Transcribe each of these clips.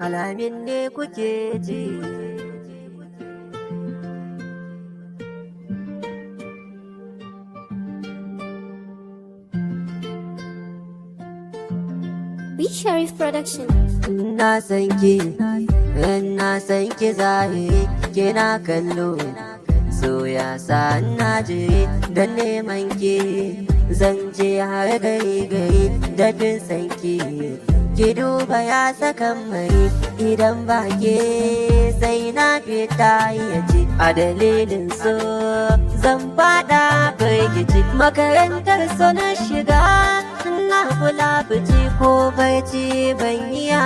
alamin ne kuke ji. B Sharif Production. Na san ki, na san ki zahiri, kina kallo. So ya sa na je da neman ki, zan je har gari da bin san ki. Ki duba ya saka mai idan ba ke sai na fita ya ce a dalilin so zan fada firgici. Makarantar so na shiga na kula fici ko barci ban iya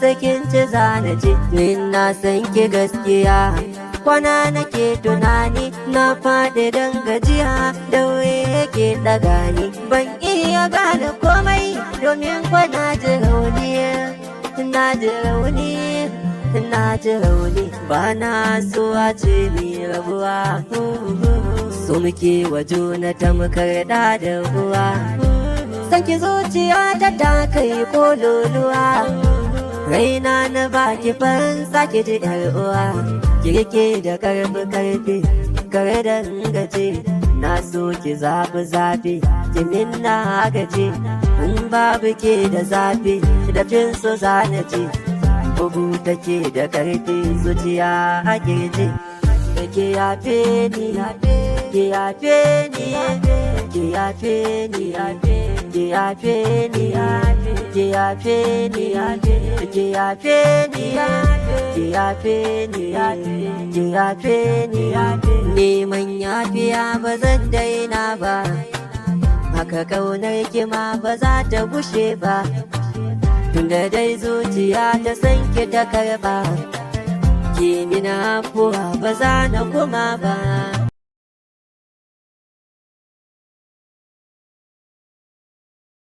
sakin ci zanaci. Ni na san ki gaskiya kwana nake tunani na faɗi don gajiya da yake ɗaga ni. Ban iya gane komai domin kwana ji rauni, na ji rauni, na ji rauni. Ba na so a ce mi rabuwa, so muke wa juna tamkar da uwa. Sanki zuciya ta kai kololuwa, raina na baki fansa ki ji uwa. Kirke da karfi kare da gaje, na so ki zafi kimin na gaje. In babu ke da zafi da fin so zana ce, bugu take da karfi zuciya a kirji. Ki yafe ni, ki yafe ni, ki yafe ni, ki yafe ni, ki yafe ni, ki yafe ni, ki yafe ni, ki yafe ni. Neman yafiya ba zan daina ba, haka kaunar ki ma ba za ta gushe ba. Tunda dai zuciya ta san ki ta karba, ki mina afuwa ba za na kuma ba.